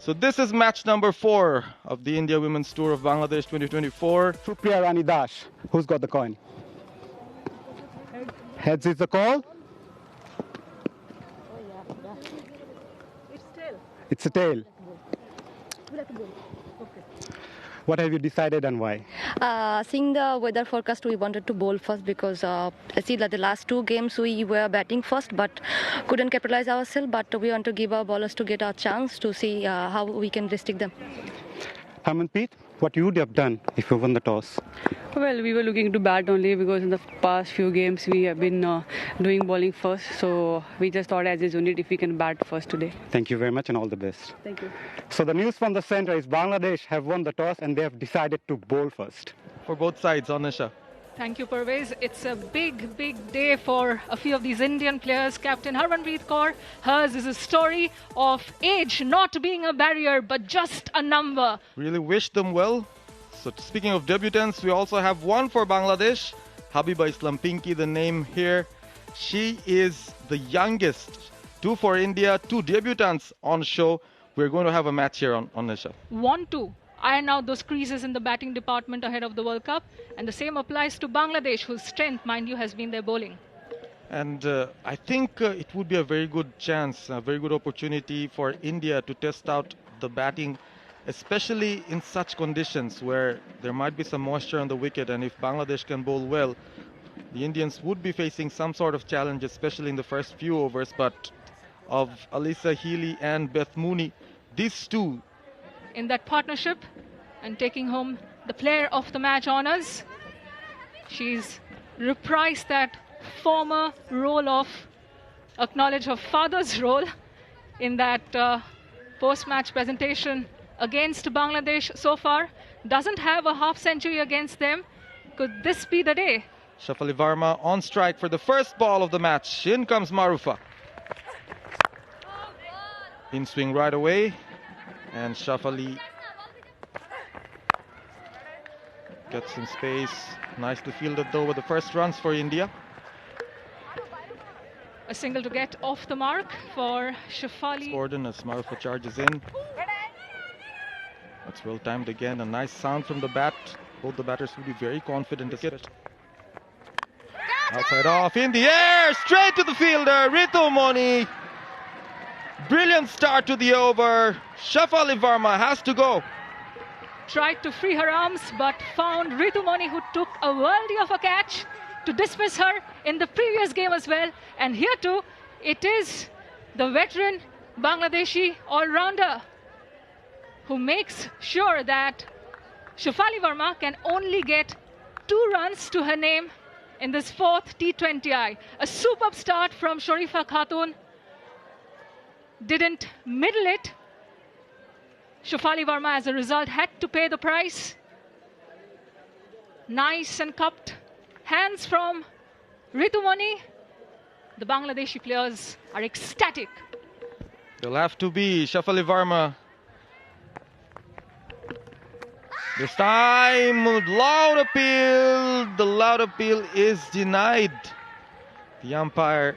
So this is match number 4 of the India Women's Tour of Bangladesh 2024. Supriya Rani Dash, who's got the coin? Heads is the call. It's a tail. What have you decided and why? Seeing the weather forecast, we wanted to bowl first because I see that the last 2 games we were batting first but couldn't capitalize ourselves. But we want to give our bowlers to get our chance to see how we can restrict them. Harmanpreet, what you would have done if you won the toss? Well, we were looking to bat only because in the past few games we have been doing bowling first. So we just thought as a unit if we can bat first today. Thank you very much and all the best. Thank you. So the news from the center is Bangladesh have won the toss and they have decided to bowl first. For both sides, Anisha. Thank you, Parvez. It's a big, big day for a few of these Indian players. Captain Harmanpreet Kaur, hers is a story of age not being a barrier, but just a number. Really wish them well. So speaking of debutants, we also have one for Bangladesh. Habiba Islam Pinky, the name here. She is the youngest. 2 for India, 2 debutants on show. We're going to have a match here on Nisha. Want to iron out those creases in the batting department ahead of the World Cup. And the same applies to Bangladesh, whose strength, mind you, has been their bowling. And I think it would be a very good chance, a very good opportunity for India to test out the batting, especially in such conditions where there might be some moisture on the wicket. And if Bangladesh can bowl well, the Indians would be facing some sort of challenge, especially in the first few overs. But of Alyssa Healy and Beth Mooney, these two in that partnership and taking home the player of the match honors. She's reprised that former role of acknowledge her father's role in that post-match presentation against Bangladesh so far. Doesn't have a half century against them. Could this be the day? Shafali Varma on strike for the first ball of the match. In comes Marufa. In swing right away. And Shafali gets in space. Nicely fielded though with the first runs for India. A single to get off the mark for Shafali. Gordon as Marufa charges in. That's well timed again. A nice sound from the bat. Both the batters will be very confident to get it. Outside off, in the air, straight to the fielder, Ritu Moni. Brilliant start to the over. Shafali Varma has to go. Tried to free her arms, but found Ritu Moni, who took a worldie of a catch to dismiss her in the previous game as well. And here too, it is the veteran Bangladeshi all-rounder who makes sure that Shafali Varma can only get 2 runs to her name in this 4th T20i. A superb start from Sharifa Khatun. Didn't middle it. Shafali Varma, as a result, had to pay the price. Nice and cupped hands from Ritu Moni. The Bangladeshi players are ecstatic. They'll have to be. Shafali Varma. This time, loud appeal. The loud appeal is denied. The umpire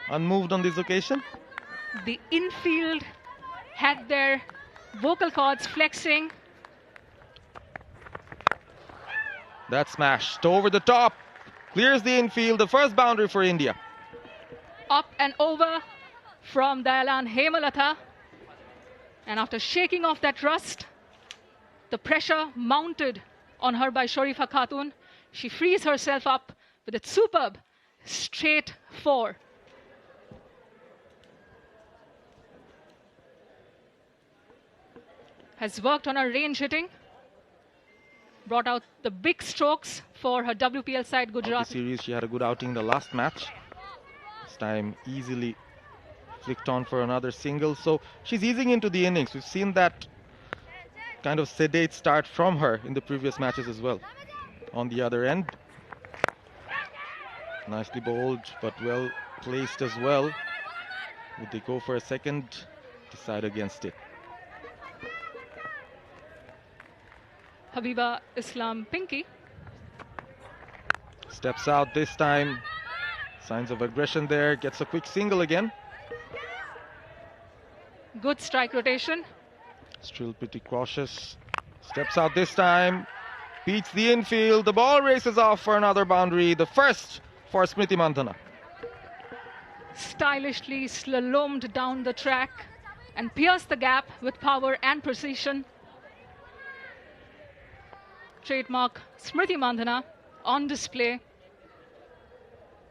unmoved on this occasion. The infield had their vocal cords flexing. That smashed over the top. Clears the infield. The first boundary for India. Up and over from Dayalan Hemalata. And after shaking off that rust, the pressure mounted on her by Sharifa Khatun, she frees herself up with a superb straight 4. Has worked on her range hitting. Brought out the big strokes for her WPL side, Gujarat. Of the series, she had a good outing in the last match. This time easily flicked on for another single. So she's easing into the innings. We've seen that kind of sedate start from her in the previous matches as well. On the other end, nicely bowled, but well placed as well. Would they go for a second? Decide against it. Habiba Islam Pinky. Steps out this time. Signs of aggression there. Gets a quick single again. Good strike rotation. Still pretty cautious. Steps out this time. Beats the infield. The ball races off for another boundary. The first for Smriti Mandhana. Stylishly slalomed down the track and pierced the gap with power and precision. Trademark Smriti Mandhana on display.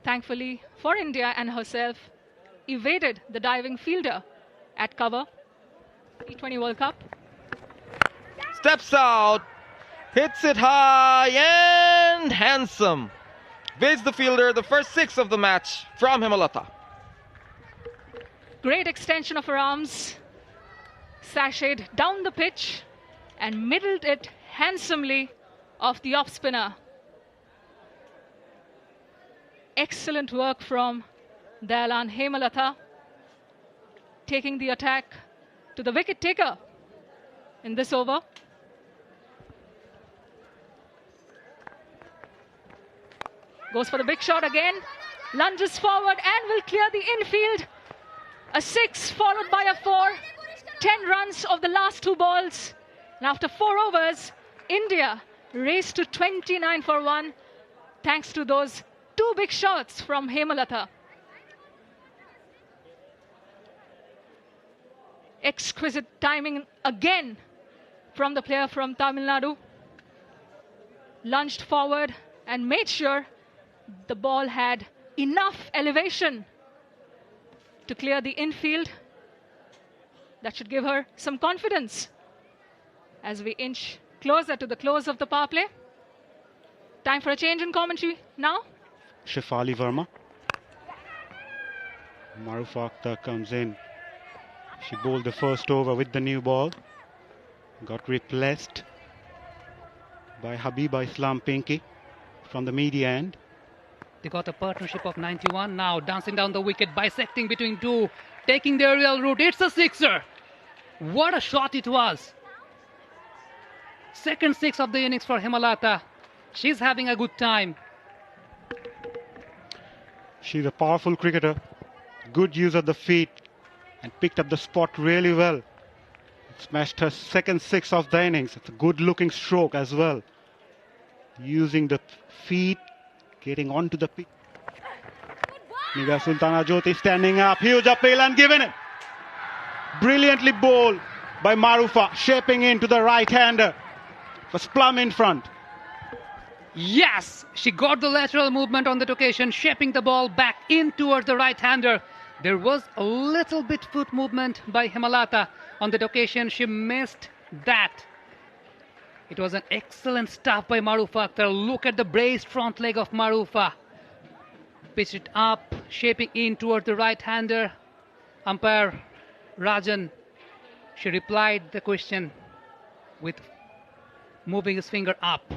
Thankfully for India and herself, evaded the diving fielder at cover. T20 World Cup. Steps out, hits it high and handsome. Evades the fielder, the first 6 of the match from Hemlata. Great extension of her arms, sashayed down the pitch and middled it handsomely off the off spinner. Excellent work from Dayalan Hemlata, taking the attack to the wicket taker in this over. Goes for the big shot again, lunges forward and will clear the infield. A 6 followed by a 4, 10 runs of the last 2 balls. And after 4 overs, India raced to 29 for 1 thanks to those 2 big shots from Hemlata. Exquisite timing again from the player from Tamil Nadu. Lunged forward and made sure the ball had enough elevation to clear the infield. That should give her some confidence as we inch closer to the close of the power play. Time for a change in commentary now. Shefali Verma. Marufa Akhtar comes in. She bowled the first over with the new ball. Got replaced by Habiba Islam Pinky from the media end. They got a partnership of 91 now, dancing down the wicket, bisecting between 2, taking the aerial route. It's a sixer. What a shot it was. Second 6 of the innings for Hemlata. She's having a good time. She's a powerful cricketer. Good use of the feet and picked up the spot really well. Smashed her second 6 of the innings. It's a good looking stroke as well. Using the feet, getting onto the pitch. Niga Sultana Jyoti standing up. Huge appeal and given it. Brilliantly bowled by Marufa, shaping into the right-hander. Was plumb in front. Yes, she got the lateral movement on that occasion, shaping the ball back in towards the right-hander. There was a little bit foot movement by Hemlata on that occasion. She missed that. It was an excellent stuff by Marufa Akhtar. Look at the braced front leg of Marufa. Pitched it up, shaping in towards the right-hander. Umpire Rajan, she replied the question with moving his finger up.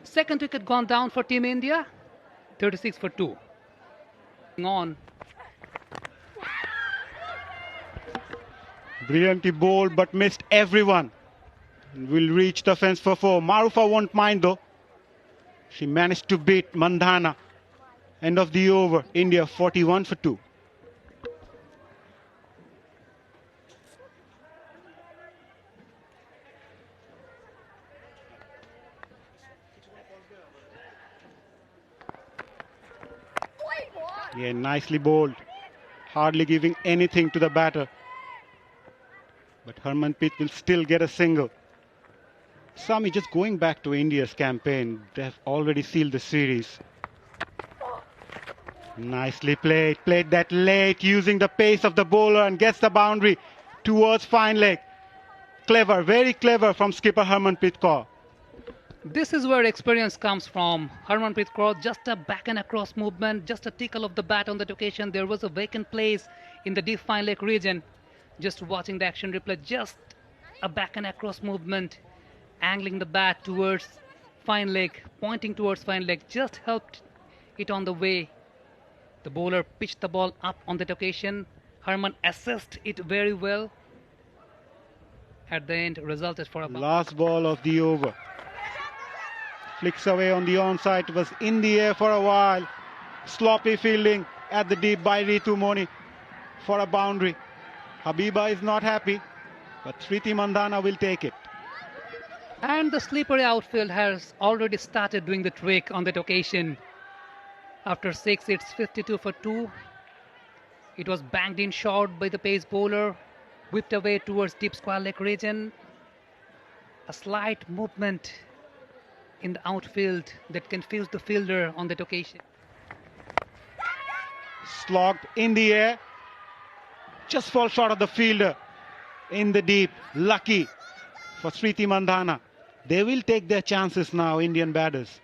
Second wicket gone down for Team India. 36 for 2. On. Brilliantly bowled but missed everyone. Will reach the fence for 4. Marufa won't mind though. She managed to beat Mandhana. End of the over. India 41 for 2. Yeah, nicely bowled. Hardly giving anything to the batter. But Harmanpreet will still get a single. Sami, just going back to India's campaign, they have already sealed the series. Nicely played. Played that late, using the pace of the bowler and gets the boundary towards fine leg. Clever, very clever from skipper Harmanpreet Kaur. This is where experience comes from. Harmanpreet Kaur, just a back and across movement, just a tickle of the bat on that occasion. There was a vacant place in the deep fine leg region. Just watching the action replay, just a back and across movement, angling the bat towards fine leg, pointing towards fine leg, just helped it on the way. The bowler pitched the ball up on that occasion. Harman assessed it very well. At the end, resulted for a last ball of the over. Flicks away on the onside. It was in the air for a while. Sloppy fielding at the deep by Ritu Moni for a boundary. Habiba is not happy. but Sriti Mandhana will take it. And the slippery outfield has already started doing the trick on that occasion. After 6, it's 52 for 2. It was banged in short by the pace bowler, whipped away towards deep square leg region. A slight movement in the outfield that confused the fielder on that occasion. Slogged in the air, just fall short of the fielder in the deep. Lucky for Sriti Mandhana. They will take their chances now, Indian batters.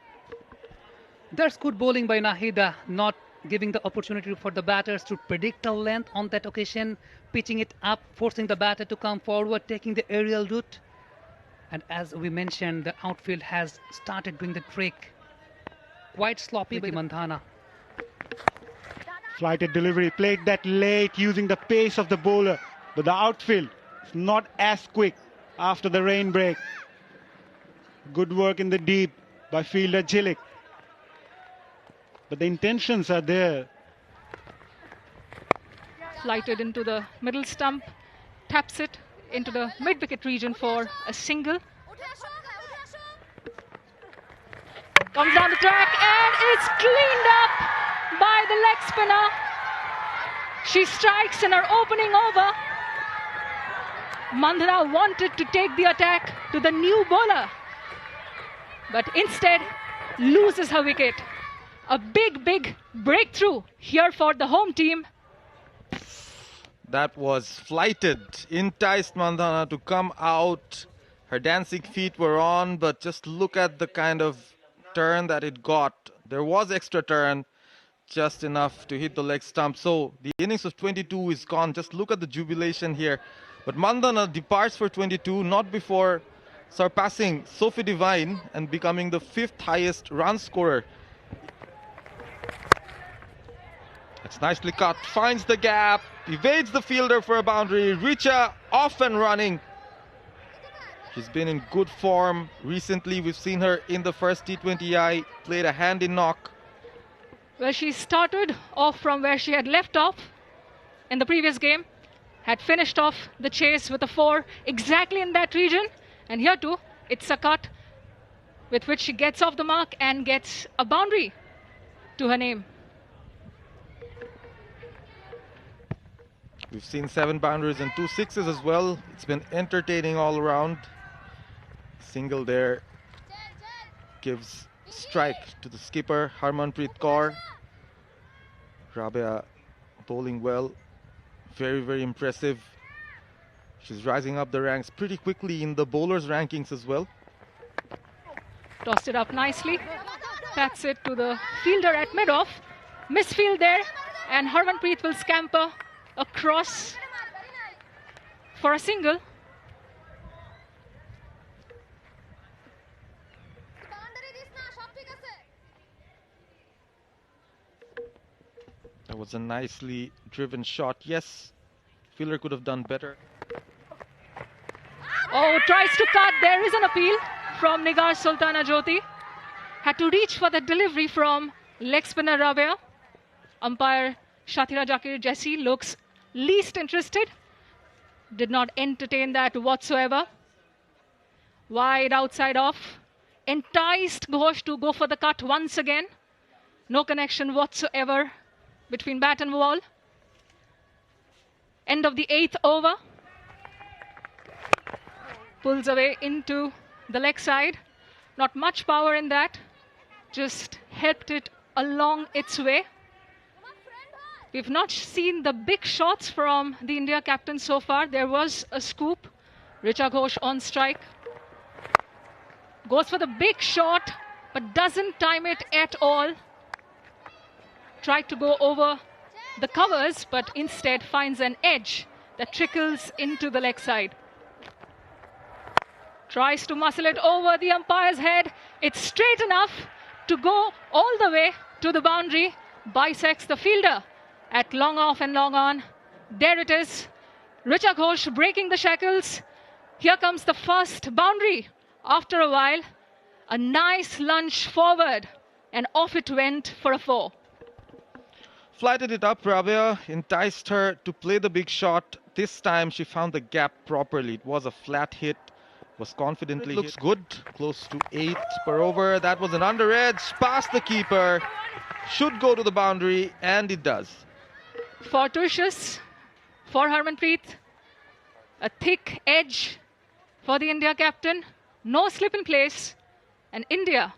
There's good bowling by Nahida, not giving the opportunity for the batters to predict a length on that occasion, pitching it up, forcing the batter to come forward, taking the aerial route. And as we mentioned, the outfield has started doing the trick. Quite sloppy by Mandhana. Flighted delivery, played that late using the pace of the bowler, but the outfield is not as quick after the rain break. Good work in the deep by fielder Jilik. But the intentions are there. Flighted into the middle stump, taps it into the mid-wicket region for a single. Comes down the track and it's cleaned up by the leg spinner. She strikes in her opening over. Mandhana wanted to take the attack to the new bowler, but instead loses her wicket. A big breakthrough here for the home team. That was flighted, enticed Mandhana to come out. Her dancing feet were on, but just look at the kind of turn that it got. There was extra turn, just enough to hit the leg stump. So the innings of 22 is gone. Just look at the jubilation here. But Mandhana departs for 22, not before surpassing Sophie Devine and becoming the 5th highest run scorer. That's nicely cut, finds the gap, evades the fielder for a boundary. Richa off and running. She's been in good form recently. We've seen her in the first T20i, played a hand in knock. Well, she started off from where she had left off in the previous game, had finished off the chase with a 4 exactly in that region. And here too, it's a cut with which she gets off the mark and gets a boundary to her name. We've seen 7 boundaries and 2 sixes as well. It's been entertaining all around. Single there gives strike to the skipper, Harmanpreet Kaur. Rabia bowling well. Very impressive. She's rising up the ranks pretty quickly in the bowlers rankings as well. Tossed it up nicely. That's it to the fielder at mid-off. Misfield there, and Harmanpreet will scamper across for a single. That was a nicely driven shot. Yes, fielder could have done better. Oh, tries to cut. There is an appeal from Nigar Sultana Jyoti. Had to reach for the delivery from leg spinner Rabia. Umpire Shatira Jakir Jesse looks least interested. Did not entertain that whatsoever. Wide outside off. Enticed Ghosh to go for the cut once again. No connection whatsoever between bat and ball. End of the 8th over. Pulls away into the leg side. Not much power in that. Just helped it along its way. We've not seen the big shots from the India captain so far. There was a scoop. Richa Ghosh on strike. Goes for the big shot, but doesn't time it at all. Tried to go over the covers, but instead finds an edge that trickles into the leg side. Tries to muscle it over the umpire's head. It's straight enough to go all the way to the boundary. Bisects the fielder at long off and long on. There it is. Richa Ghosh breaking the shackles. Here comes the first boundary. After a while, a nice lunge forward, and off it went for a 4. Flighted it up, Rabia enticed her to play the big shot, this time she found the gap properly. It was a flat hit, was confidently hit. Looks good, close to 8 per over. That was an under edge, past the keeper. Should go to the boundary, and it does. Fortuitous for Harmanpreet. A thick edge for the India captain. No slip in place. And India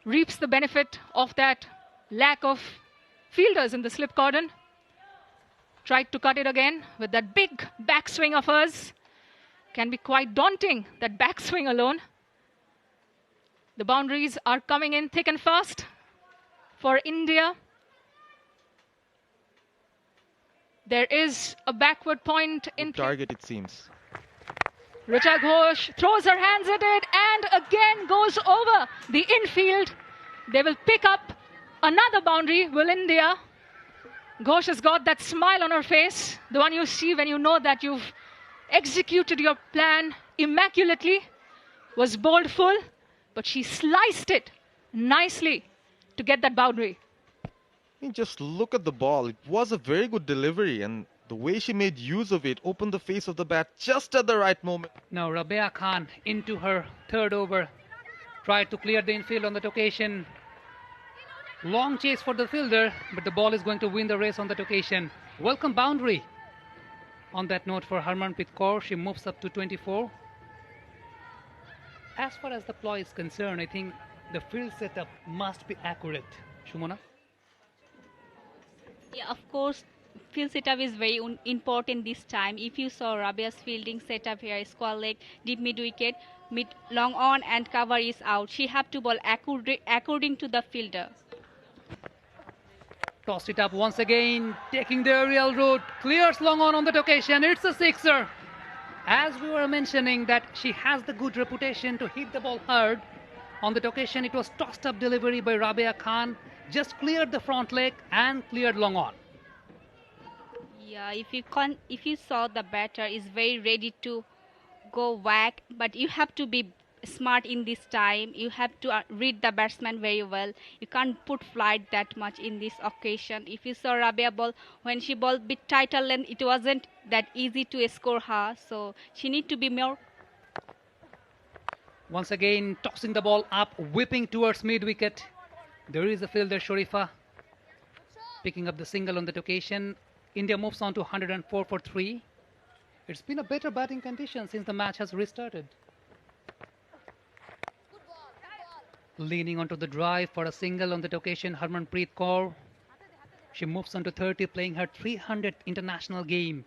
reaps the benefit of that lack of fielders in the slip cordon. Tried to cut it again with that big backswing of hers. Can be quite daunting, that backswing alone. The boundaries are coming in thick and fast for India. There is a backward point in target, it seems. Richa Ghosh throws her hands at it and again goes over the infield. They will pick up another boundary, will India? Ghosh has got that smile on her face, the one you see when you know that you've executed your plan immaculately. Was bowled full, but she sliced it nicely to get that boundary. I mean, just look at the ball. It was a very good delivery, and the way she made use of it opened the face of the bat just at the right moment. Now Rabia Khan into her third over. Tried to clear the infield on that occasion. Long chase for the fielder, but the ball is going to win the race on that occasion. Welcome boundary. On that note for Harmanpreet Kaur, she moves up to 24. As far as the ploy is concerned, I think the field setup must be accurate. Shumona? Yeah, of course, field setup is very important this time. If you saw Rabia's fielding setup here, square leg, deep mid wicket, mid long on and cover is out. She have to bowl according to the fielder. Toss it up once again, taking the aerial route, clears long on that occasion. It's a sixer. As we were mentioning that she has the good reputation to hit the ball hard. On that occasion, it was tossed up delivery by Rabia Khan. Just cleared the front leg and cleared long on. Yeah, if you saw the batter is very ready to go whack, but you have to be smart in this time. You have to read the batsman very well. You can't put flight that much in this occasion. If you saw Rabia ball, when she bowled bit tighter length, it wasn't that easy to score her. So she need to be more. Once again, tossing the ball up, whipping towards mid wicket. There is a fielder, Sharifa, picking up the single on that occasion. India moves on to 104 for 3. It's been a better batting condition since the match has restarted. Leaning onto the drive for a single on that occasion, Harmanpreet Kaur. She moves on to 30, playing her 300th international game.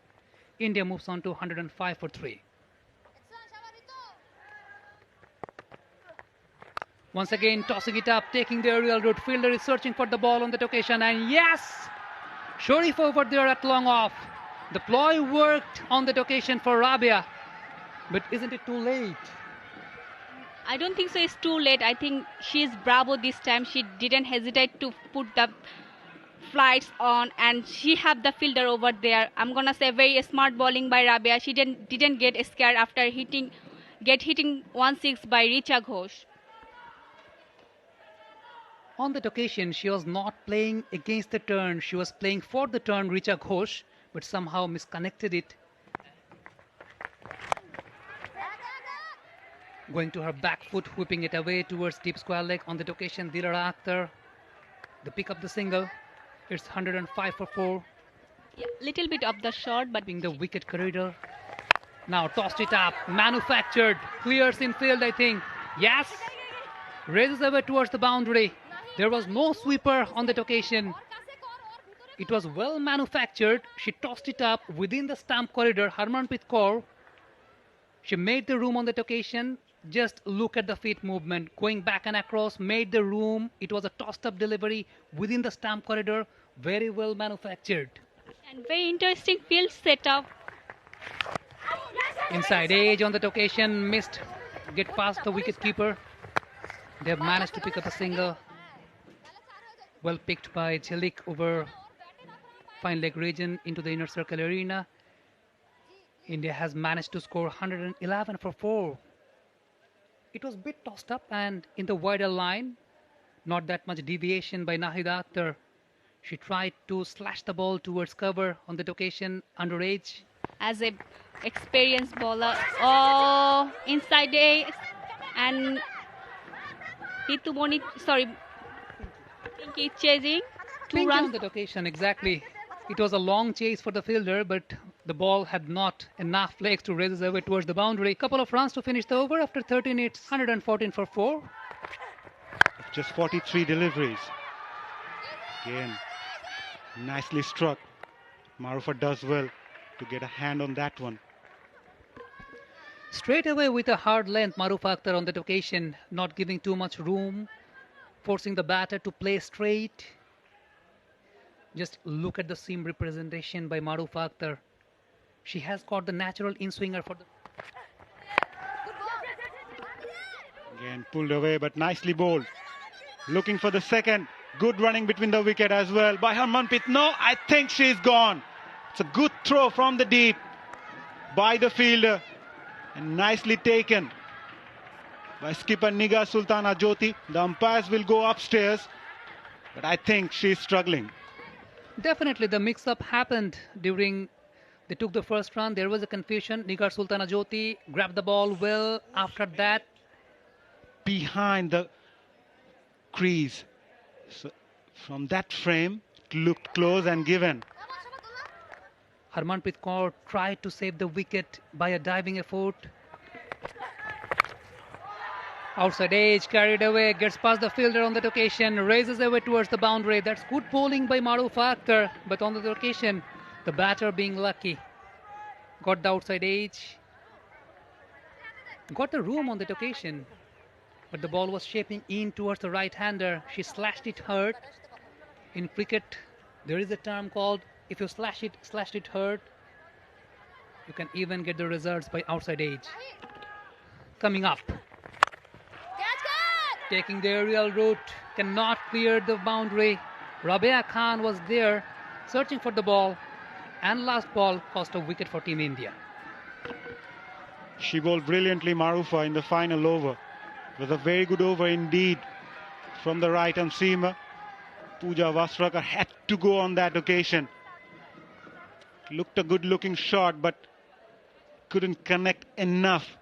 India moves on to 105 for 3. Once again, tossing it up, taking the aerial route. Fielder is searching for the ball on that occasion, and yes! Sharif over there at long off. The ploy worked on that occasion for Rabia, but isn't it too late? I don't think so. It's too late. I think she's bravo this time. She didn't hesitate to put the flights on, and she had the fielder over there. I'm gonna say very smart bowling by Rabia. She didn't get scared after hitting 1-6 by Richa Ghosh. On that occasion, she was not playing against the turn. She was playing for the turn, Richa Ghosh, but somehow misconnected it. Going to her back foot, whipping it away towards deep square leg. On that occasion, Dilara Akhtar, the pick up the single. It's 105 for 4. Yeah, little bit of the shot, but being the wicket corridor. Now tossed it up, manufactured, clears in field, I think. Yes, raises away towards the boundary. There was no sweeper on that occasion. It was well manufactured. She tossed it up within the stump corridor. Harmanpreet Kaur, she made the room on that occasion. Just look at the feet movement. Going back and across, made the room. It was a tossed up delivery within the stump corridor. Very well manufactured. And very interesting field setup. Inside edge on that occasion, missed. Get past the wicket keeper. They have managed to pick up a single. Well picked by Chelik over fine leg region into the inner circle arena. India has managed to score 111 for 4. It was a bit tossed up and in the wider line. Not that much deviation by Nahida Akhtar. She tried to slash the ball towards cover on that occasion under edge. as a experienced bowler. Oh, inside A, and Ritumoni, sorry, Pinky chasing. Two Pinky on runs. that occasion, exactly. It was a long chase for the fielder, but the ball had not enough legs to raise his away towards the boundary. Couple of runs to finish the over after 13 hits, 114 for 4. Just 43 deliveries. Again, nicely struck. Marufa does well to get a hand on that one. Straight away with a hard length, Marufa Akhtar on that occasion, not giving too much room, forcing the batter to play straight. Just look at the seam representation by Marufa Akhtar. She has got the natural in-swinger for the... Again, pulled away, but nicely bowled. Looking for the second. Good running between the wicket as well by Harmanpreet. No, I think she's gone. It's a good throw from the deep by the fielder. And nicely taken by skipper Nigar Sultana Jyoti. The umpires will go upstairs, but I think she's struggling. Definitely the mix-up happened during they took the first run. There was a confusion. Nigar Sultana Jyoti grabbed the ball well. After that, behind the crease. So from that frame, it looked close and given. Harmanpreet Kaur tried to save the wicket by a diving effort. Outside edge, carried away, gets past the fielder on that occasion, raises away towards the boundary. That's good bowling by Marufa Akhtar, but on that occasion, the batter being lucky. Got the outside edge, got the room on that occasion, but the ball was shaping in towards the right-hander. She slashed it hard. In cricket, there is a term called if you slash it hard, you can even get the results by outside edge. Coming up. Taking the aerial route, cannot clear the boundary. Rabia Khan was there, searching for the ball, and last ball cost a wicket for Team India. She bowled brilliantly, Marufa, in the final over. It was a very good over indeed from the right-arm seamer. Pooja Vastrakar had to go on that occasion. Looked a good-looking shot, but couldn't connect enough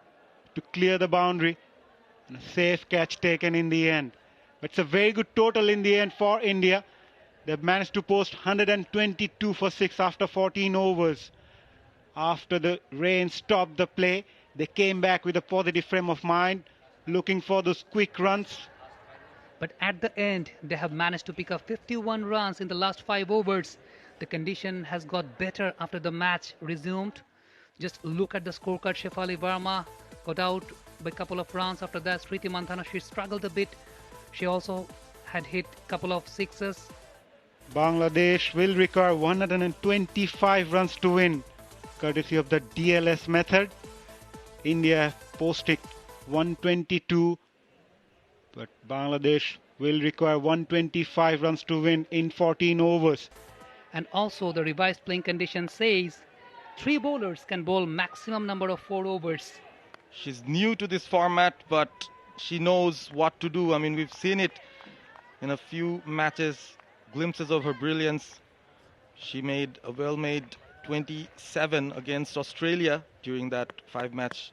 to clear the boundary. And a safe catch taken in the end. But it's a very good total in the end for India. They've managed to post 122 for 6 after 14 overs. After the rain stopped the play, they came back with a positive frame of mind, looking for those quick runs. But at the end, they have managed to pick up 51 runs in the last 5 overs. The condition has got better after the match resumed. Just look at the scorecard. Shefali Verma got out by a couple of runs. After that, Sriti Manthana, she struggled a bit. She also had hit a couple of sixes. Bangladesh will require 125 runs to win, courtesy of the DLS method. India posted 122, but Bangladesh will require 125 runs to win in 14 overs. And also the revised playing condition says 3 bowlers can bowl maximum number of 4 overs. She's new to this format, but she knows what to do. I mean, we've seen it in a few matches, glimpses of her brilliance. She made a well-made 27 against Australia during that 5-match,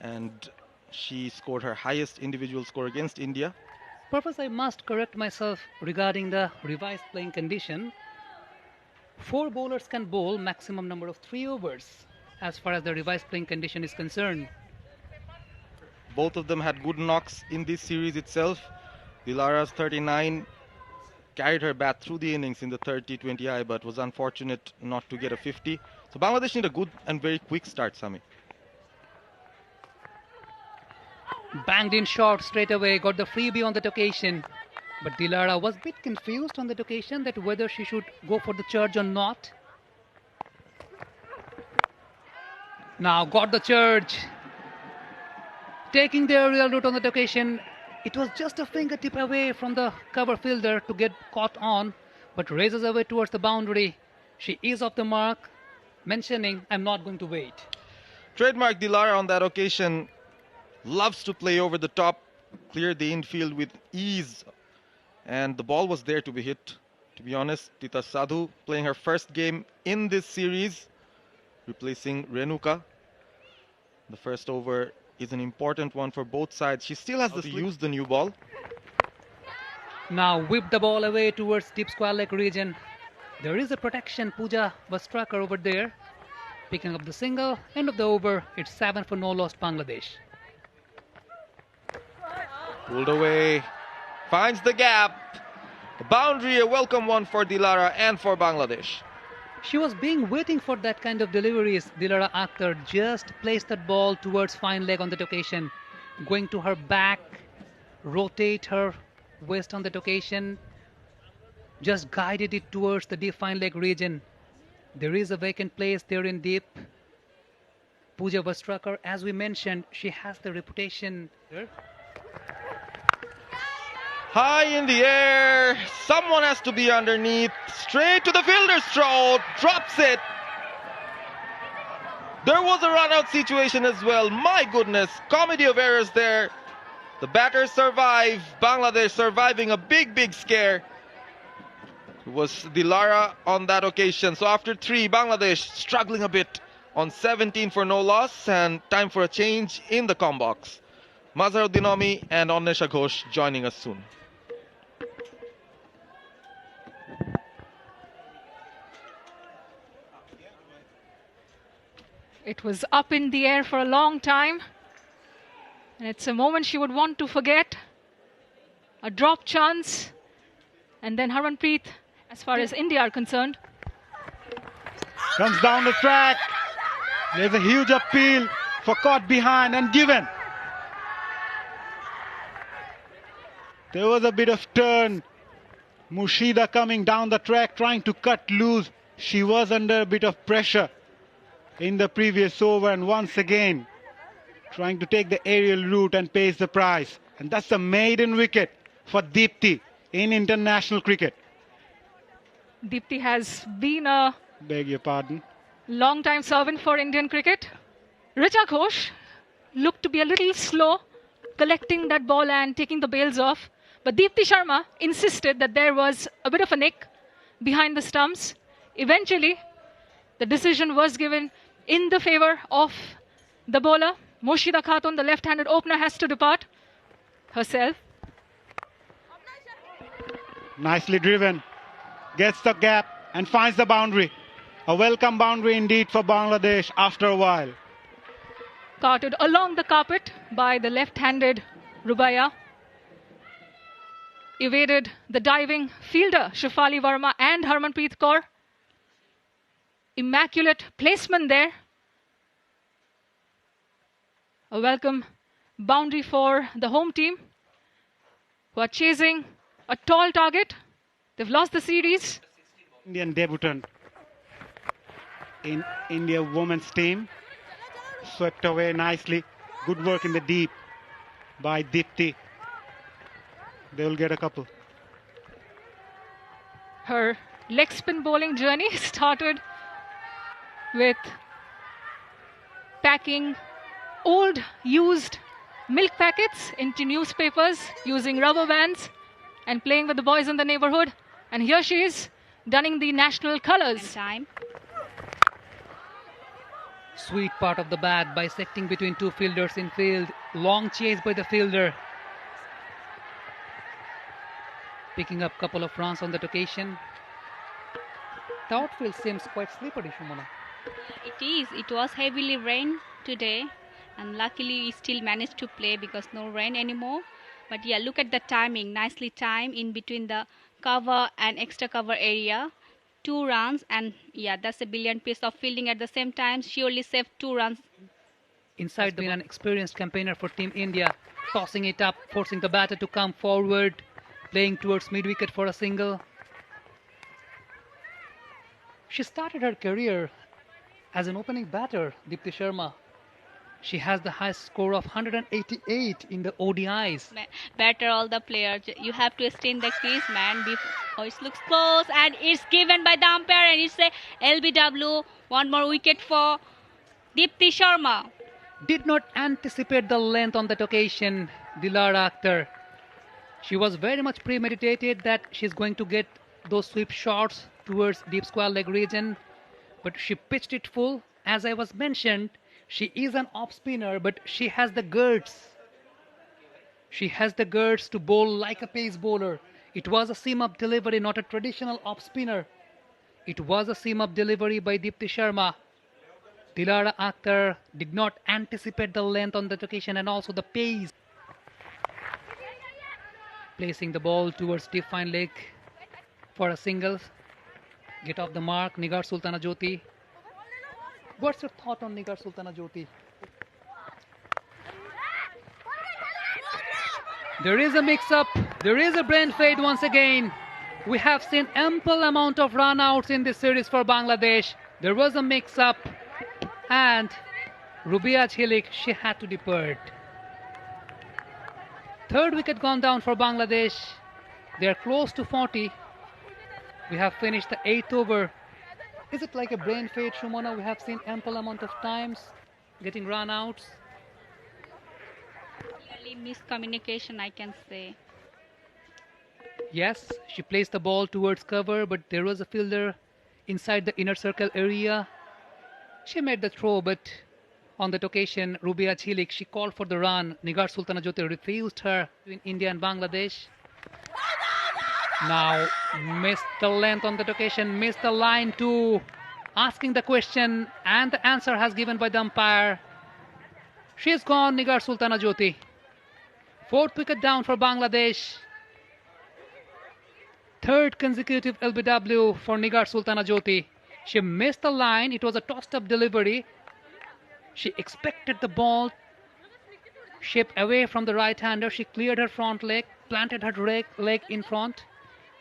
and she scored her highest individual score against India. Purpose, I must correct myself regarding the revised playing condition. 4 bowlers can bowl maximum number of 3 overs as far as the revised playing condition is concerned. Both of them had good knocks in this series itself. Dilara's 39 carried her bat through the innings in the third T20i, but was unfortunate not to get a 50. So Bangladesh need a good and very quick start, Sami. Banged in short straight away, got the freebie on that occasion. But Dilara was a bit confused on that occasion that whether she should go for the charge or not. Now got the charge. Taking the aerial route on that occasion. It was just a fingertip away from the cover fielder to get caught on, but raises away towards the boundary. She is off the mark, mentioning, I'm not going to wait. Trademark Dilara on that occasion. Loves to play over the top, cleared the infield with ease, and the ball was there to be hit. To be honest, Tita Sadhu playing her first game in this series, replacing Renuka. The first over is an important one for both sides. She still has to use the new ball. Now whip the ball away towards deep square leg region. There is a protection. Pooja Vastraka over there. Picking up the single. End of the over. It's 7 for no loss Bangladesh. Pulled away. Finds the gap. A boundary, a welcome one for Dilara and for Bangladesh. She was waiting for that kind of deliveries. Dilara Akhtar just placed that ball towards fine leg on that occasion. Going to her back. Rotate her waist on that occasion. Just guided it towards the deep fine leg region. There is a vacant place there in deep. Pooja Vastraka, as we mentioned, she has the reputation. High in the air. Someone has to be underneath. Straight to the fielder's throw. Drops it. There was a run-out situation as well. My goodness. Comedy of errors there. The batters survive. Bangladesh surviving a big scare. It was Dilara on that occasion. So after 3, Bangladesh struggling a bit on 17 for no loss, and time for a change in the comm box. Mazharuddin Omi and Annesha Ghosh joining us soon. It was up in the air for a long time. And it's a moment she would want to forget. A drop chance. And then Harmanpreet, as far as India are concerned. Comes down the track. There's a huge appeal for caught behind and given. There was a bit of turn. Mushida coming down the track trying to cut loose. She was under a bit of pressure in the previous over, and once again trying to take the aerial route and pays the price. And that's a maiden wicket for Deepti in international cricket. Deepti has been a Beg your pardon. long-time servant for Indian cricket. Richa Ghosh looked to be a little slow collecting that ball and taking the bails off. But Deepti Sharma insisted that there was a bit of a nick behind the stumps. Eventually, the decision was given in the favor of the bowler. Moshida Khatun, the left-handed opener, has to depart herself. Nicely driven. Gets the gap and finds the boundary. A welcome boundary indeed for Bangladesh after a while. Carted along the carpet by the left-handed Rubaya. Evaded the diving fielder Shefali Verma and Harmanpreet Kaur. Immaculate placement there. A welcome boundary for the home team, who are chasing a tall target. They've lost the series. Indian debutant in India women's team. Swept away nicely. Good work in the deep by Deepti. They will get a couple. Her leg spin bowling journey started with packing old used milk packets into newspapers using rubber bands and playing with the boys in the neighborhood. And here she is, donning the national colors. Time. Sweet part of the bat, bisecting between two fielders in field. Long chase by the fielder. Picking up a couple of runs on that occasion. The outfield seems quite slippery, Shumana. It is. It was heavily rain today. And luckily we still managed to play because no rain anymore. But yeah, look at the timing. Nicely timed in between the cover and extra cover area. 2 runs, and yeah, that's a brilliant piece of fielding at the same time. She only saved 2 runs. Inside being an experienced campaigner for Team India. Tossing it up, forcing the batter to come forward. Playing towards mid-wicket for a single. She started her career as an opening batter, Deepti Sharma. She has the highest score of 188 in the ODIs. Better all the players. You have to stay in the crease, man. Oh, it looks close, and it's given by the umpire, and it's a LBW. 1 more wicket for Deepti Sharma. Did not anticipate the length on that occasion, Dilara Akhtar. She was very much premeditated that she's going to get those sweep shots towards deep square leg region, but she pitched it full. As I was mentioned, she is an off spinner, but she has the girts. She has the girts to bowl like a pace bowler. It was a seam-up delivery, not a traditional off spinner. It was a seam-up delivery by Deepti Sharma. Dilara Akhtar did not anticipate the length on that occasion and also the pace. Placing the ball towards deep fine leg for a single. Get off the mark, Nigar Sultana Jyoti. What's your thought on Nigar Sultana Jyoti? There is a mix-up. There is a brain fade once again. We have seen ample amount of run-outs in this series for Bangladesh. There was a mix-up and Rubia Chilik, she had to depart. Third wicket gone down for Bangladesh. They are close to 40. We have finished the 8th over. Is it like a brain fade, Shumona? We have seen ample amount of times getting run-outs. Clearly miscommunication, I can say. Yes, she placed the ball towards cover, but there was a fielder inside the inner circle area. She made the throw, but on that occasion, Rubia Chilik, she called for the run. Nigar Sultana Jyoti refused her in India and Bangladesh. Now, missed the length on that occasion, missed the line too. Asking the question, and the answer has given by the umpire. She's gone, Nigar Sultana Jyoti. Fourth wicket down for Bangladesh. Third consecutive LBW for Nigar Sultana Jyoti. She missed the line. It was a tossed-up delivery. She expected the ball shape away from the right-hander. She cleared her front leg, planted her leg in front.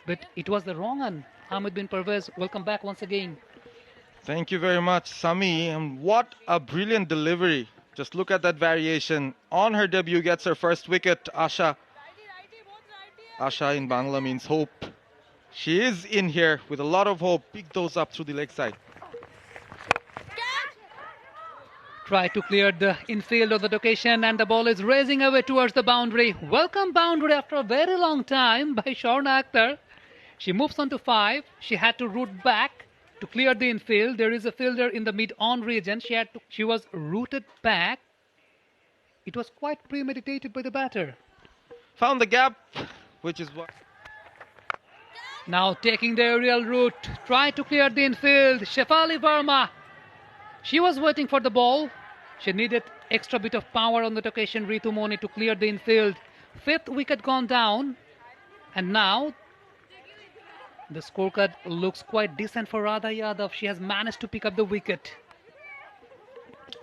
But it was the wrong one. Hamid bin Pervez, welcome back once again. Thank you very much, Sami. And what a brilliant delivery. Just look at that variation. On her debut, gets her first wicket. Asha. Asha in Bangla means hope. She is in here with a lot of hope. Pick those up through the leg side. Try to clear the infield of the occasion, and the ball is racing away towards the boundary. Welcome boundary after a very long time by Sharna Akhtar. She moves on to 5. She had to root back to clear the infield. There is a fielder in the mid-on region. She was rooted back. It was quite premeditated by the batter. Found the gap, which is what... Now taking the aerial route, try to clear the infield. Shefali Verma. She was waiting for the ball. She needed extra bit of power on that occasion, Ritu Moni, to clear the infield. 5th wicket gone down. And now the scorecard looks quite decent for Radha Yadav. She has managed to pick up the wicket.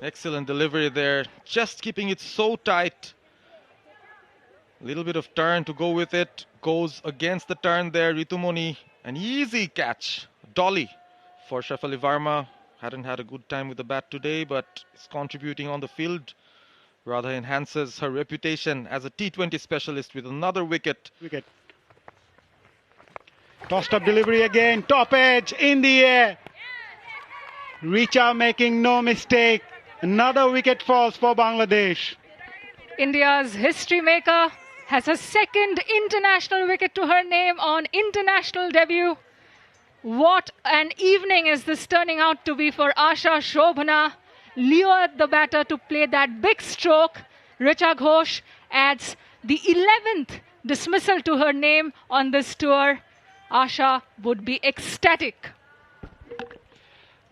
Excellent delivery there. Just keeping it so tight. A little bit of turn to go with it. Goes against the turn there. Ritu Moni, an easy catch. Dolly for Shefali Verma. Hadn't had a good time with the bat today, but is contributing on the field. Rather enhances her reputation as a T20 specialist with another wicket. Tossed up delivery again. Top edge in the air. Richa making no mistake. Another wicket falls for Bangladesh. India's history maker has a second international wicket to her name on international debut. What an evening is this turning out to be for Asha Shobhana. Lured the batter to play that big stroke. Richa Ghosh adds the 11th dismissal to her name on this tour. Asha would be ecstatic.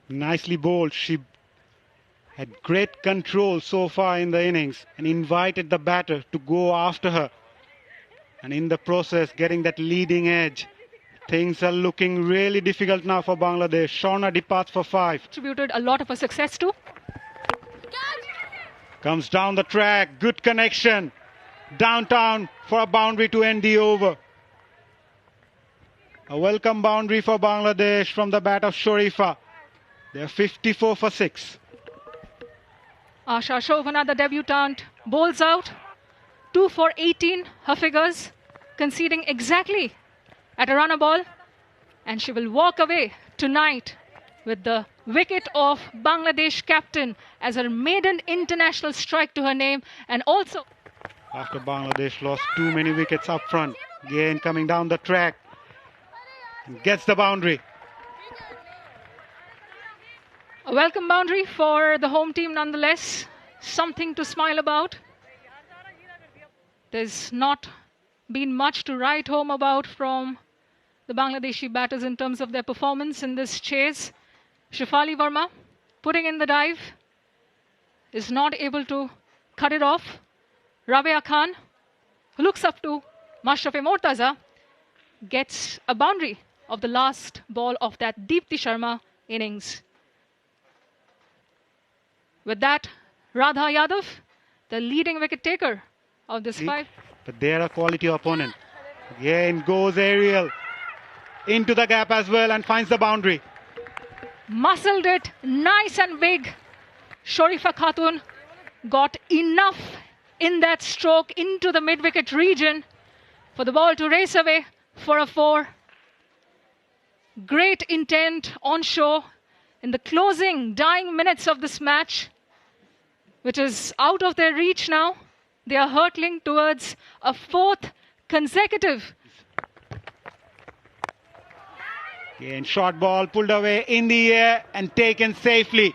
Nicely bowled. She had great control so far in the innings and invited the batter to go after her. And in the process, getting that leading edge. Things are looking really difficult now for Bangladesh. Sharna departs for 5. Contributed a lot of her success to. Comes down the track. Good connection. Downtown for a boundary to end the over. A welcome boundary for Bangladesh from the bat of Sharifa. They're 54 for 6. Asha Shobhana, the debutante, bowls out. 2 for 18, her figures, conceding exactly at a runner ball. And she will walk away tonight with the wicket of Bangladesh captain as her maiden international strike to her name. And also, after Bangladesh lost too many wickets up front, again coming down the track. and gets the boundary. A welcome boundary for the home team nonetheless. Something to smile about. There's not been much to write home about from the Bangladeshi batters in terms of their performance in this chase. Shefali Verma putting in the dive is not able to cut it off. Rabia Khan, who looks up to Mashrafe Mortaza, gets a boundary of the last ball of that Deepti Sharma innings. With that, Radha Yadav, the leading wicket taker of this five. But they're a quality opponent. Again goes Ariel into the gap as well and finds the boundary. Muscled it nice and big. Sharifa Khatun got enough in that stroke into the mid-wicket region for the ball to race away for a 4. Great intent on show in the closing, dying minutes of this match, which is out of their reach now. They are hurtling towards a 4th consecutive. Again, short ball pulled away in the air and taken safely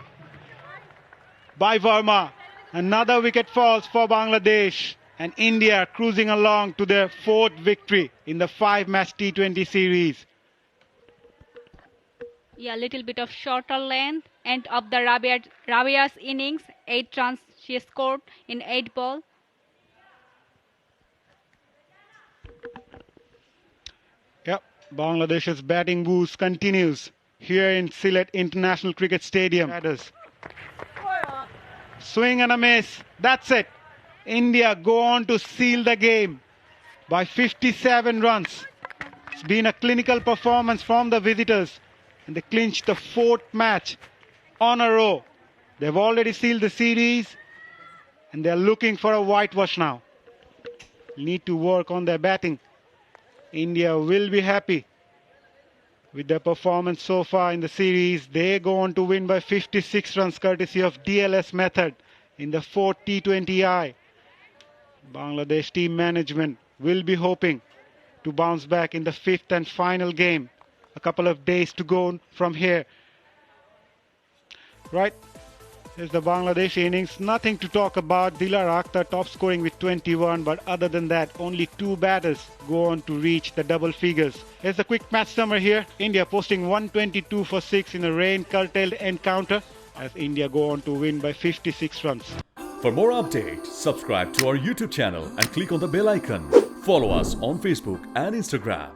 by Verma. Another wicket falls for Bangladesh, and India cruising along to their 4th victory in the 5-match T20 series. Yeah, a little bit of shorter length. End of the Rabia's innings, 8 runs she scored in 8 balls. Yep, Bangladesh's batting boost continues here in Sylhet International Cricket Stadium. Swing and a miss. That's it. India go on to seal the game by 57 runs. It's been a clinical performance from the visitors, and they clinched the 4th match on a row. They've already sealed the series, and they're looking for a whitewash now. Need to work on their batting. India will be happy with their performance so far in the series. They go on to win by 56 runs courtesy of DLS method in the 4th T20i. Bangladesh team management will be hoping to bounce back in the 5th and final game. A couple of days to go from here. Right, here's the Bangladesh innings. Nothing to talk about. Dilar Akhtar top scoring with 21, but other than that, only 2 batters go on to reach the double figures. Here's the quick match summary here. India posting 122 for 6 in a rain-curtailed encounter as India go on to win by 56 runs. For more updates, subscribe to our YouTube channel and click on the bell icon. Follow us on Facebook and Instagram.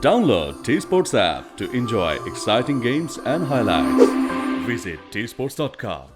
Download T Sports app to enjoy exciting games and highlights. Visit tsports.com.